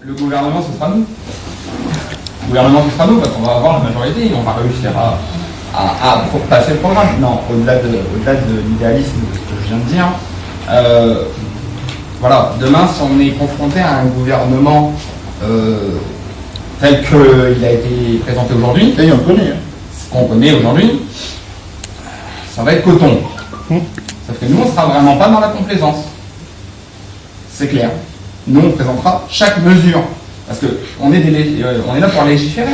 Le gouvernement, ce sera nous. Le gouvernement, ce sera nous, parce qu'on va avoir la majorité et on va réussir à passer le programme. Non, au-delà de l'idéalisme de ce que je viens de dire, voilà, demain, si on est confronté à un gouvernement tel qu'il a été présenté aujourd'hui, et on connaît, ce qu'on connaît aujourd'hui, ça va être coton. Sauf que nous, on ne sera vraiment pas dans la complaisance. C'est clair. Nous, on présentera chaque mesure. Parce qu'on est, on est là pour légiférer.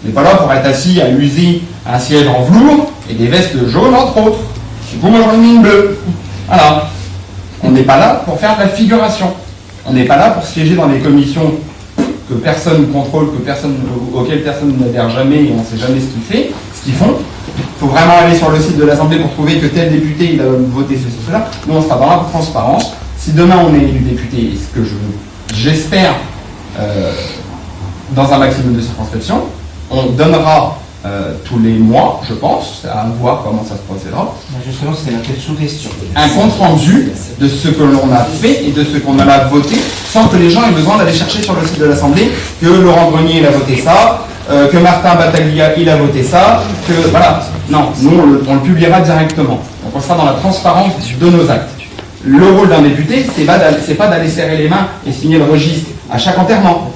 On n'est pas là pour être assis à user un siège en velours et des vestes jaunes, entre autres. Du coup, moi, j'en ai mis une bleue. Voilà. On n'est pas là pour faire de la figuration. On n'est pas là pour siéger dans des commissions que personne ne contrôle, auxquelles personne n'adhère jamais et on ne sait jamais ce qu'ils font. Il faut vraiment aller sur le site de l'Assemblée pour trouver que tel député il a voté ceci, cela. Nous, on sera dans la transparence. Si demain on est élu député, ce que j'espère dans un maximum de circonscriptions, on donnera tous les mois, je pense, à voir comment ça se procédera. Justement, c'était la sous-question. Un compte rendu de ce que l'on a fait et de ce qu'on a voté, sans que les gens aient besoin d'aller chercher sur le site de l'Assemblée que Laurent Grenier il a voté ça, que Martin Battaglia il a voté ça, que voilà. Non, nous on le publiera directement. Donc on sera dans la transparence de nos actes. Le rôle d'un député, c'est pas d'aller serrer les mains et signer le registre à chaque enterrement.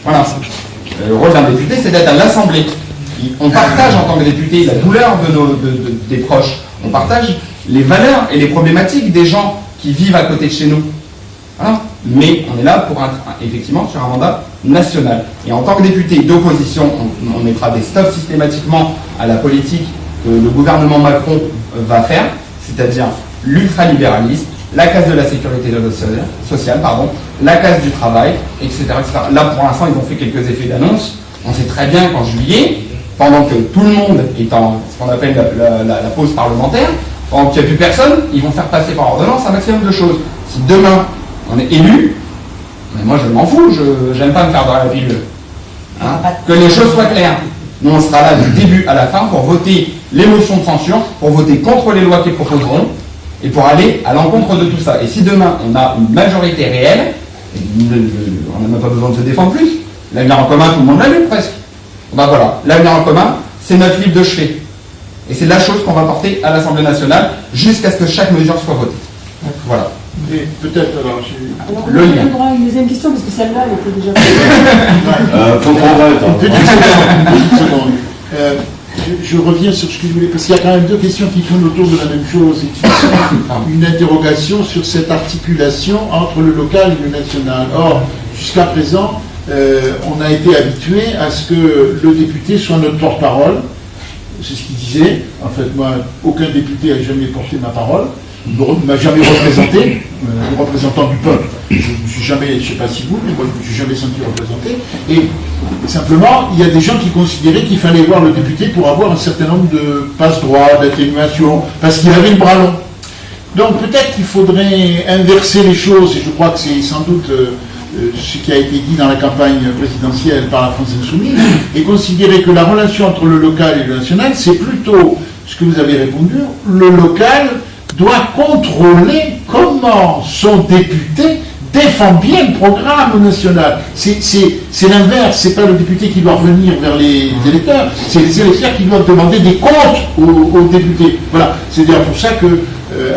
Voilà. Le rôle d'un député, c'est d'être à l'Assemblée. On partage en tant que député la douleur des proches. On partage les valeurs et les problématiques des gens qui vivent à côté de chez nous. Voilà. Mais on est là pour effectivement sur un mandat national. Et en tant que député d'opposition, on mettra des stops systématiquement à la politique que le gouvernement Macron va faire, c'est-à-dire l'ultralibéralisme, la casse de la sécurité sociale, la casse du travail, etc., etc. Là, pour l'instant, ils ont fait quelques effets d'annonce. On sait très bien qu'en juillet, pendant que tout le monde est en ce qu'on appelle la pause parlementaire, pendant qu'il n'y a plus personne, ils vont faire passer par ordonnance un maximum de choses. Si demain, on est élu, mais moi je m'en fous, je n'aime pas me faire dans la pilule. Hein, que les choses soient claires. Nous, on sera là du début à la fin pour voter les motions de censure, pour voter contre les lois qu'ils proposeront, et pour aller à l'encontre de tout ça. Et si demain, on a une majorité réelle, on n'a même pas besoin de se défendre plus. L'avenir en commun, tout le monde l'a lu presque. Ben voilà, l'avenir en commun, c'est notre livre de chevet. Et c'est la chose qu'on va porter à l'Assemblée nationale jusqu'à ce que chaque mesure soit votée. Voilà. Et peut-être alors, le lien. On aura une deuxième question parce que celle-là, elle était déjà. Faut qu'on arrête. Une petite seconde. Je reviens sur ce que je voulais, parce qu'il y a quand même deux questions qui tournent autour de la même chose et qui sont une interrogation sur cette articulation entre le local et le national. Or, jusqu'à présent, on a été habitué à ce que le député soit notre porte-parole. C'est ce qu'il disait. En fait, moi, aucun député n'a jamais porté ma parole. Il ne m'a jamais représenté, représentant du peuple. Je ne suis jamais, je ne sais pas si vous, mais moi je ne me suis jamais senti représenté. Et simplement, il y a des gens qui considéraient qu'il fallait voir le député pour avoir un certain nombre de passe-droits, d'atténuation, parce qu'il avait le bras long. Donc peut-être qu'il faudrait inverser les choses, et je crois que c'est sans doute ce qui a été dit dans la campagne présidentielle par la France Insoumise, et considérer que la relation entre le local et le national, c'est plutôt ce que vous avez répondu, le local doit contrôler comment son député défend bien le programme national. C'est l'inverse, c'est pas le député qui doit revenir vers les électeurs, c'est les électeurs qui doivent demander des comptes aux députés. Voilà, c'est d'ailleurs pour ça que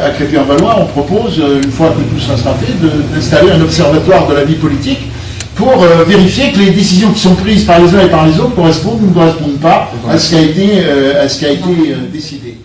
à Crépy-en-Valois, on propose, une fois que tout ça sera fait, d'installer un observatoire de la vie politique pour vérifier que les décisions qui sont prises par les uns et par les autres correspondent ou ne correspondent pas à ce qui a été décidé.